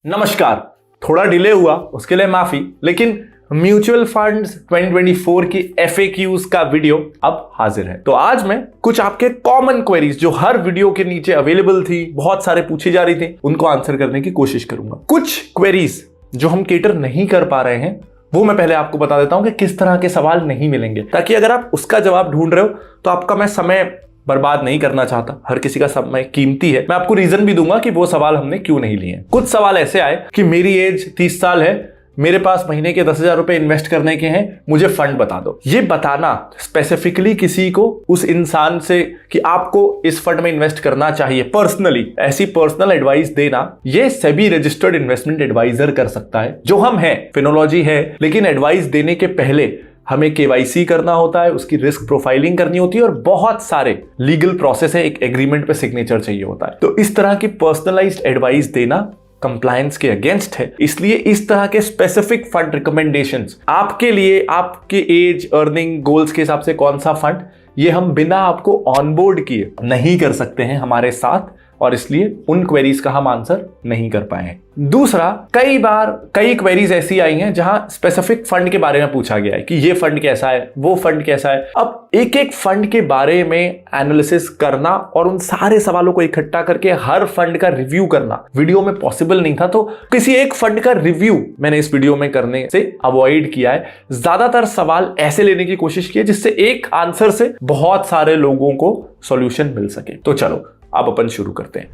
नमस्कार। थोड़ा डिले हुआ उसके लिए माफी, लेकिन म्यूचुअल फंड्स 2024 की FAQs का वीडियो अब हाजिर है। तो आज मैं कुछ आपके कॉमन क्वेरीज जो हर वीडियो के नीचे अवेलेबल थी, बहुत सारे पूछी जा रही थी, उनको आंसर करने की कोशिश करूंगा। कुछ क्वेरीज जो हम केटर नहीं कर पा रहे हैं वो मैं पहले आपको बता देता हूं कि किस तरह के सवाल नहीं मिलेंगे, ताकि अगर आप उसका जवाब ढूंढ रहे हो तो आपका मैं समय बर्बाद नहीं करना चाहता। हर किसी का समय कीमती है। मैं आपको रीजन भी दूंगा कि वो सवाल हमने क्यों नहीं लिए। कुछ सवाल ऐसे आए कि मेरी एज 30 साल है, मेरे पास महीने के 10,000 रुपए इन्वेस्ट करने के हैं, मुझे फंड बता दो। ये बताना स्पेसिफिकली किसी को, उस इंसान से कि आपको इस फंड में इन्वेस्ट करना चाहिए, पर्सनली ऐसी पर्सनल एडवाइस देना, ये सेबी रजिस्टर्ड इन्वेस्टमेंट एडवाइजर कर सकता है, जो हम हैं। फिनोलॉजी है, लेकिन एडवाइस देने के पहले हमें KYC करना होता है, उसकी रिस्क प्रोफाइलिंग करनी होती है और बहुत सारे लीगल प्रोसेस है। एक एग्रीमेंट पे सिग्नेचर चाहिए होता है। तो इस तरह की पर्सनलाइज्ड एडवाइस देना कंप्लायंस के अगेंस्ट है। इसलिए इस तरह के स्पेसिफिक फंड रिकमेंडेशंस आपके लिए, आपके एज, अर्निंग गोल्स के हिसाब से कौन सा फंड, ये हम बिना आपको ऑनबोर्ड किए नहीं कर सकते हैं हमारे साथ, और इसलिए उन क्वेरीज का हम आंसर नहीं कर पाए हैं। दूसरा, कई बार कई क्वेरीज ऐसी आई हैं जहां स्पेसिफिक फंड के बारे में पूछा गया है कि ये फंड कैसा है, वो फंड कैसा है। अब एक एक फंड के बारे में एनालिसिस करना और उन सारे सवालों को इकट्ठा करके हर फंड का रिव्यू करना वीडियो में पॉसिबल नहीं था, तो किसी एक फंड का रिव्यू मैंने इस वीडियो में करने से अवॉइड किया है। ज्यादातर सवाल ऐसे लेने की कोशिश की है जिससे एक आंसर से बहुत सारे लोगों को सॉल्यूशन मिल सके। तो चलो अब अपन शुरू करते हैं।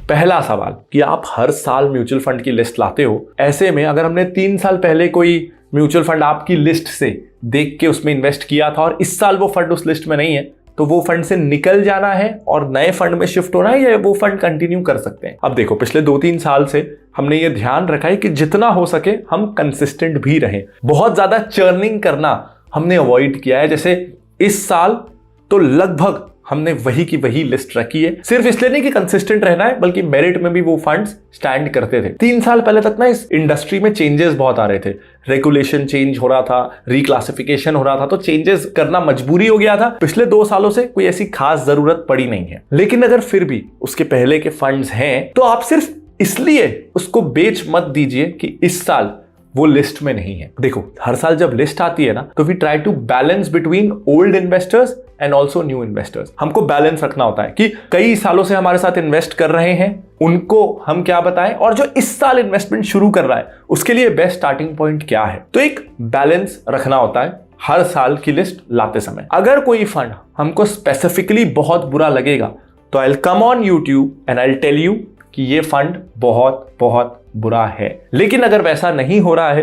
पहला सवाल कि आप हर साल म्यूचुअल फंड की लिस्ट लाते हो, ऐसे में अगर हमने 3 साल पहले कोई म्यूचुअल फंड आपकी लिस्ट से देख के उसमें इन्वेस्ट किया था और इस साल वो फंड उस लिस्ट में नहीं है, तो वो फंड से निकल जाना है और नए फंड में शिफ्ट होना है, या वो फंड कंटिन्यू कर सकते हैं। अब देखो, पिछले 2-3 साल से हमने ये ध्यान रखा है कि जितना हो सके हम कंसिस्टेंट भी रहें। बहुत ज्यादा चर्निंग करना हमने अवॉइड किया है। जैसे इस साल तो लगभग हमने वही की वही लिस्ट रखी है, सिर्फ इसलिए नहीं कि कंसिस्टेंट रहना है, बल्कि मेरिट में भी वो फंड्स स्टैंड करते थे। 3 साल पहले तक ना इस इंडस्ट्री में चेंजेस बहुत आ रहे थे, रेगुलेशन चेंज हो रहा था, रिक्लासिफिकेशन हो रहा था, तो चेंजेस करना मजबूरी हो गया था। पिछले 2 सालों से कोई ऐसी खास जरूरत पड़ी नहीं है। लेकिन अगर फिर भी उसके पहले के फंड्स हैं, तो आप सिर्फ इसलिए उसको बेच मत दीजिए कि इस साल वो लिस्ट में नहीं है। देखो, हर साल जब लिस्ट आती है ना, तो we try to balance between old investors and also new investors. हमको बैलेंस रखना होता है कि कई सालों से हमारे साथ इन्वेस्ट कर रहे हैं उनको हम क्या बताएं, और जो इस साल इन्वेस्टमेंट शुरू कर रहा है उसके लिए बेस्ट स्टार्टिंग पॉइंट क्या है। तो एक बैलेंस रखना होता है हर साल की लिस्ट लाते समय। अगर कोई फंड हमको स्पेसिफिकली बहुत बुरा लगेगा तो I will come on YouTube and I will tell you कि ये फंड बहुत बहुत बुरा है। लेकिन अगर वैसा नहीं हो रहा है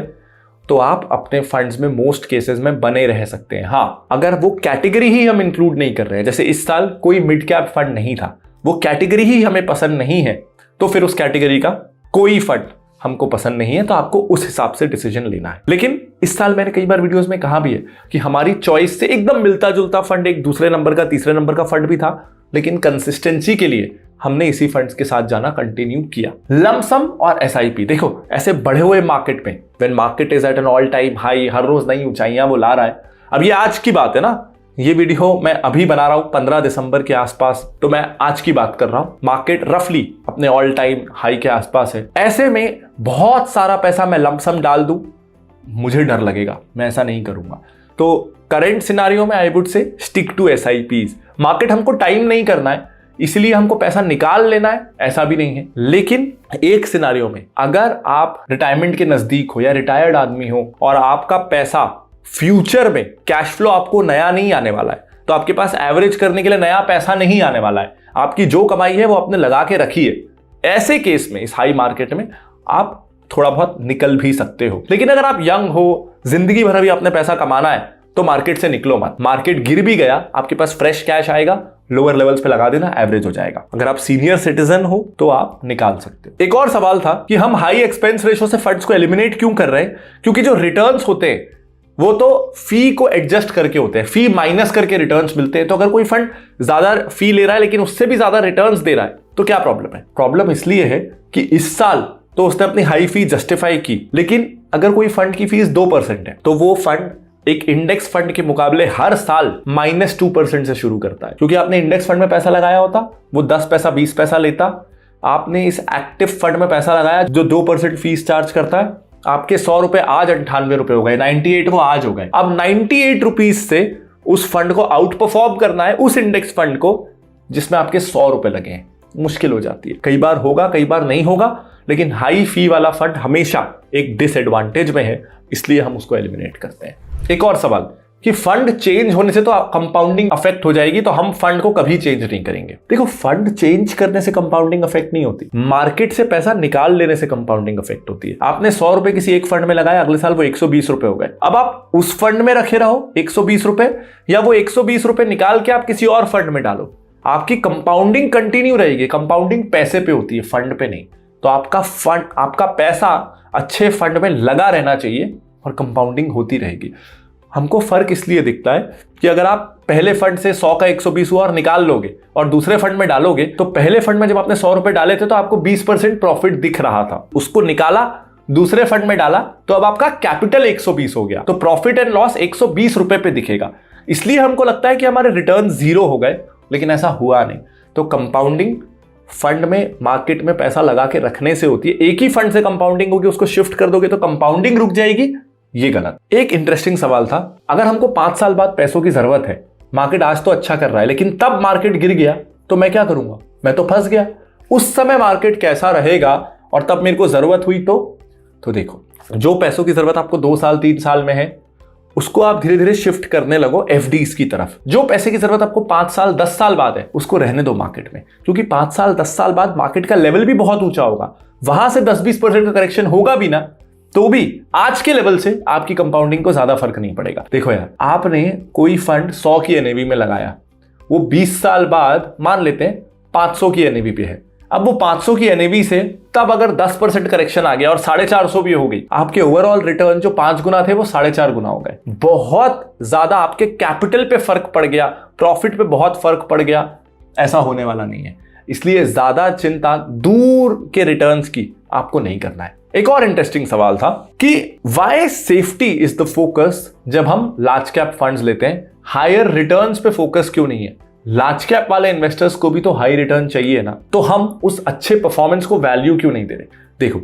तो आप अपने फंड्स में मोस्ट केसेस में बने रह सकते हैं। हाँ, अगर वो कैटेगरी ही हम इंक्लूड नहीं कर रहे हैं, जैसे इस साल कोई मिड कैप फंड नहीं था, वो कैटेगरी ही हमें पसंद नहीं है, तो फिर उस कैटेगरी का कोई फंड हमको पसंद नहीं है, तो आपको उस हिसाब से डिसीजन लेना है। लेकिन इस साल मैंने कई बार वीडियोस में कहा भी है कि हमारी चॉइस से एकदम मिलता जुलता फंड, एक दूसरे नंबर का, तीसरे नंबर का फंड भी था, लेकिन कंसिस्टेंसी के लिए हमने इसी फंड्स के साथ जाना कंटिन्यू किया। लमसम और SIP, देखो ऐसे बढ़े हुए मार्केट में, when market is at an all time high, हर रोज नई ऊंचाइयां वो ला रहा है। अब ये आज की बात है ना, ये वीडियो मैं अभी बना रहा हूं 15 दिसंबर के आसपास, तो मैं आज की बात कर रहा हूं। मार्केट रफली अपने ऑल टाइम हाई के आसपास है। ऐसे में बहुत सारा पैसा मैं लमसम डाल दूं, मुझे डर लगेगा, मैं ऐसा नहीं करूंगा। तो करंट सिनारियो में I would say stick to SIPs। Market हमको टाइम नहीं करना है, इसलिए हमको पैसा निकाल लेना है, ऐसा भी नहीं है। लेकिन एक सिनारियो में, अगर आप रिटायरमेंट के नजदीक हो या रिटायर्ड आदमी हो और आपका पैसा फ्यूचर में कैश फ्लो आपको नया नहीं आने वाला है, तो आपके पास एवरेज करने के लिए नया पैसा नहीं आने वाला है, आपकी जो कमाई है वो आपने लगा के रखी है, ऐसे केस में इस हाई मार्केट में आप थोड़ा बहुत निकल भी सकते हो। लेकिन अगर आप यंग हो, जिंदगी भर भी अपने पैसा कमाना है, तो मार्केट से निकलो मत। मार्केट गिर भी गया, आपके पास फ्रेश कैश आएगा, लोअर लेवल्स पे लगा देना, एवरेज हो जाएगा। अगर आप सीनियर सिटीजन हो तो आप निकाल सकते हो। एक और सवाल था कि हम हाई एक्सपेंस रेशो से फंड्स को एलिमिनेट क्यों कर रहे हैं, क्योंकि जो रिटर्न्स होते हैं वो तो फी को एडजस्ट करके होते हैं, फी माइनस करके रिटर्न्स मिलते हैं। तो अगर कोई फंड ज्यादा फी ले रहा है लेकिन उससे भी ज्यादा रिटर्न्स दे रहा है, तो क्या प्रॉब्लम है? प्रॉब्लम इसलिए है कि इस साल तो उसने अपनी हाई फी जस्टिफाई की, लेकिन अगर कोई फंड की फीस 2% है तो वो फंड एक इंडेक्स फंड के मुकाबले हर साल -2% से शुरू करता है, क्योंकि आपने इंडेक्स फंड में पैसा लगाया होता, वो 10 पैसा 20 पैसा लेता, आपने इस एक्टिव फंड में पैसा लगाया जो 2% फीस चार्ज करता है, आपके 100 रुपए आज 98 रुपए हो गए, 98 को आज हो गए। अब 98 रुपीज से उस फंड को आउट परफॉर्म करना है उस इंडेक्स फंड को जिसमें आपके 100 रुपए लगे हैं, मुश्किल हो जाती है। कई बार होगा, कई बार नहीं होगा, लेकिन हाई फी वाला फंड हमेशा एक डिसएडवांटेज में है, इसलिए हम उसको एलिमिनेट करते हैं। एक और सवाल कि फंड चेंज होने से तो कंपाउंडिंग अफेक्ट हो जाएगी, तो हम फंड को कभी चेंज नहीं करेंगे। देखो, फंड चेंज करने से कंपाउंडिंग अफेक्ट नहीं होती, मार्केट से पैसा निकाल लेने से कंपाउंडिंग अफेक्ट होती है। आपने 100 रुपए किसी एक फंड में लगाया, अगले साल वो 120 रुपए हो गए, अब आप उस फंड में रखे रहो 120 रुपए, या वो 120 रुपए निकाल के आप किसी और फंड में डालो, आपकी कंपाउंडिंग कंटिन्यू रहेगी। कंपाउंडिंग पैसे पे होती है, फंड पे नहीं। तो आपका पैसा अच्छे फंड में लगा रहना चाहिए और कंपाउंडिंग होती रहेगी। हमको फर्क इसलिए दिखता है कि अगर आप पहले फंड से 100 का 120 हुआ और निकाल लोगे और दूसरे फंड में डालोगे, तो पहले फंड में जब आपने 100 रुपए डाले थे तो आपको 20% प्रॉफिट दिख रहा था, उसको निकाला, दूसरे फंड में डाला, तो अब आपका कैपिटल 120 हो गया, तो प्रॉफिट एंड लॉस 120 रुपए पे दिखेगा। इसलिए हमको लगता है कि हमारे रिटर्न 0 हो गए, लेकिन ऐसा हुआ नहीं। तो कंपाउंडिंग फंड में, मार्केट में पैसा लगा के रखने से होती है। एक ही फंड से कंपाउंडिंग होगी, उसको शिफ्ट कर दोगे तो कंपाउंडिंग रुक जाएगी, ये गलत। एक इंटरेस्टिंग सवाल था, अगर हमको 5 साल बाद पैसों की जरूरत है, मार्केट आज तो अच्छा कर रहा है लेकिन तब मार्केट गिर गया, तो मैं क्या करूंगा? मैं तो फंस गया। उस समय मार्केट कैसा रहेगा और तब मेरे को जरूरत हुई तो देखो, जो पैसों की जरूरत आपको 2 साल 3 साल में है, उसको आप धीरे धीरे शिफ्ट करने लगो एफडीज की तरफ। जो पैसे की जरूरत आपको 5 साल 10 साल बाद है, उसको रहने दो मार्केट में, क्योंकि 5 साल 10 साल बाद मार्केट का लेवल भी बहुत ऊंचा होगा, वहां से 10-20% का करेक्शन होगा भी ना, तो भी आज के लेवल से आपकी कंपाउंडिंग को ज्यादा फर्क नहीं पड़ेगा। देखो यार, आपने कोई फंड 100 की एनएवी में लगाया, वो 20 साल बाद मान लेते हैं 500 की एनएवी पे है। अब वो 500 की एनएवी से तब अगर 10% करेक्शन आ गया और 450 भी हो गई, आपके ओवरऑल रिटर्न जो 5 गुना थे वो 4.5 गुना हो गए। बहुत ज्यादा आपके कैपिटल पे फर्क पड़ गया, प्रॉफिट पे बहुत फर्क पड़ गया। ऐसा होने वाला नहीं है, इसलिए ज्यादा चिंता दूर के रिटर्न्स की आपको नहीं करना है। एक और इंटरेस्टिंग सवाल था कि why safety is the focus जब हम लार्ज कैप फंड्स लेते हैं, हायर रिटर्न्स पे फोकस क्यों नहीं है? लार्ज कैप वाले इन्वेस्टर्स को भी तो हाई रिटर्न चाहिए ना, तो हम उस अच्छे परफॉर्मेंस को वैल्यू क्यों नहीं दे रहे? देखो,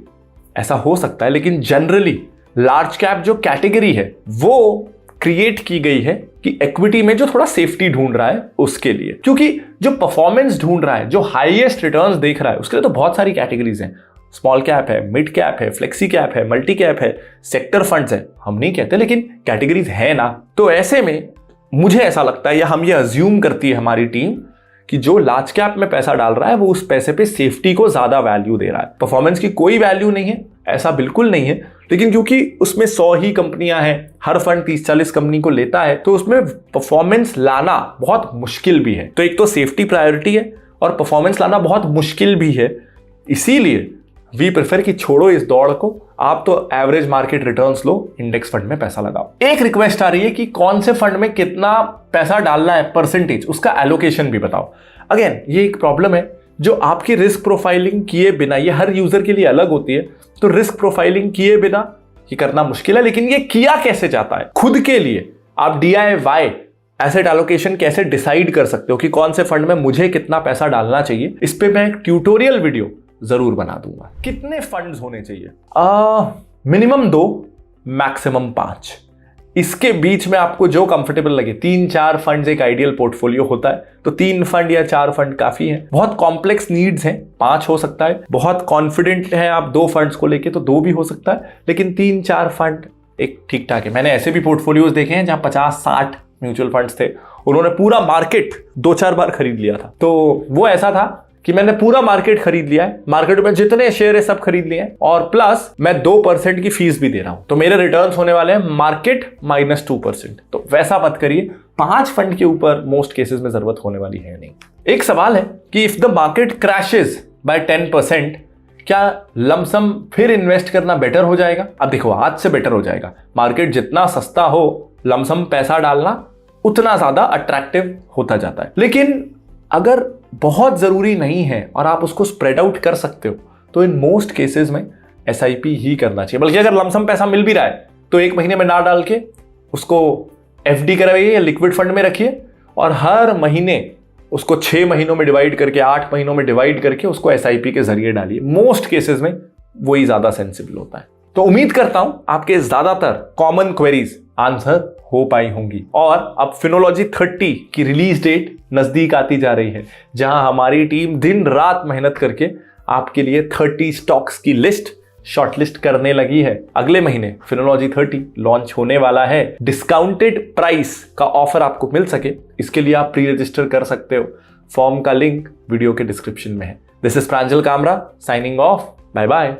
ऐसा हो सकता है, लेकिन जनरली लार्ज कैप जो कैटेगरी है वो क्रिएट की गई है कि इक्विटी में जो थोड़ा सेफ्टी ढूंढ रहा है उसके लिए, क्योंकि जो परफॉर्मेंस ढूंढ रहा है, जो हाईएस्ट रिटर्न्स देख रहा है, उसके लिए तो बहुत सारी कैटेगरीज हैं। स्मॉल कैप है, मिड कैप है, फ्लेक्सी कैप है, मल्टी कैप है, सेक्टर फंड्स है, हम नहीं कहते, लेकिन कैटेगरीज है ना। तो ऐसे में मुझे ऐसा लगता है, या हम ये अज्यूम करती है हमारी टीम, कि जो लार्ज कैप में पैसा डाल रहा है वो उस पैसे पे सेफ्टी को ज्यादा वैल्यू दे रहा है। परफॉर्मेंस की कोई वैल्यू नहीं है, ऐसा बिल्कुल नहीं है, लेकिन क्योंकि उसमें 100 ही कंपनियां हैं, हर फंड 30-40 कंपनी को लेता है, तो उसमें परफॉर्मेंस लाना बहुत मुश्किल भी है। तो एक तो सेफ्टी प्रायोरिटी है और परफॉर्मेंस लाना बहुत मुश्किल भी है, इसीलिए वी प्रेफर कि छोड़ो इस दौड़ को, आप तो एवरेज मार्केट रिटर्न्स लो, इंडेक्स फंड में पैसा लगाओ। एक रिक्वेस्ट आ रही है कि कौन से फंड में कितना पैसा डालना है, परसेंटेज, उसका एलोकेशन भी बताओ। अगेन, ये एक प्रॉब्लम है जो आपकी रिस्क प्रोफाइलिंग किए बिना, ये हर यूजर के लिए अलग होती है, तो रिस्क प्रोफाइलिंग किए बिना ये करना मुश्किल है। लेकिन ये किया कैसे जाता है? खुद के लिए आप DIY एसेट एलोकेशन कैसे डिसाइड कर सकते हो कि कौन से फंड में मुझे कितना पैसा डालना चाहिए, इस पे मैं एक ट्यूटोरियल वीडियो जरूर बना दूंगा। कितने फंड्स होने चाहिए? Minimum 2, maximum 5। इसके बीच में आपको जो कंफर्टेबल लगे, 3-4 फंड्स एक आइडियल पोर्टफोलियो होता है, तो 3 फंड या 4 फंड काफी है। बहुत कॉम्प्लेक्स नीड्स हैं, 5 हो सकता है। बहुत कॉन्फिडेंट है आप 2 फंड्स को लेके, तो 2 भी हो सकता है, लेकिन 3-4 फंड एक ठीक ठाक है। मैंने ऐसे भी पोर्टफोलियोज देखे हैं जहां 50-60 म्यूचुअल फंड्स थे, उन्होंने पूरा मार्केट 2-4 बार खरीद लिया था। तो वो ऐसा था कि मैंने पूरा मार्केट खरीद लिया है, मार्केट में जितने शेयर है सब खरीद लिए हैं, और प्लस मैं 2% की फीस भी दे रहा हूं, तो मेरे रिटर्न्स होने वाले हैं मार्केट -2%। तो वैसा मत करिए, 5 फंड के ऊपर मोस्ट केसेस में जरूरत होने वाली है नहीं। एक सवाल है कि if the market crashes by 10%, क्या लमसम फिर इन्वेस्ट करना बेटर हो जाएगा? अब देखो, आज से बेटर हो जाएगा। मार्केट जितना सस्ता हो, लमसम पैसा डालना उतना ज्यादा अट्रैक्टिव होता जाता है। लेकिन अगर बहुत ज़रूरी नहीं है और आप उसको स्प्रेड आउट कर सकते हो तो इन मोस्ट केसेस में SIP ही करना चाहिए। बल्कि अगर लमसम पैसा मिल भी रहा है तो 1 महीने में ना डाल के उसको FD करवाइए या लिक्विड फंड में रखिए और हर महीने उसको 6 महीनों में डिवाइड करके 8 महीनों में डिवाइड करके उसको SIP के जरिए डालिए। मोस्ट केसेस में वही ज्यादा सेंसिबल होता है। तो उम्मीद करता हूं आपके ज्यादातर कॉमन क्वेरीज आंसर हो पाई होंगी। और अब फिनोलॉजी 30 की रिलीज डेट नजदीक आती जा रही है, जहां हमारी टीम दिन रात मेहनत करके आपके लिए 30 स्टॉक्स की लिस्ट शॉर्टलिस्ट करने लगी है। अगले महीने फिनोलॉजी 30 लॉन्च होने वाला है। डिस्काउंटेड प्राइस का ऑफर आपको मिल सके इसके लिए आप प्री रजिस्टर कर सकते हो। फॉर्म का लिंक वीडियो के डिस्क्रिप्शन में है। This is Pranjal Kamra signing off. Bye bye.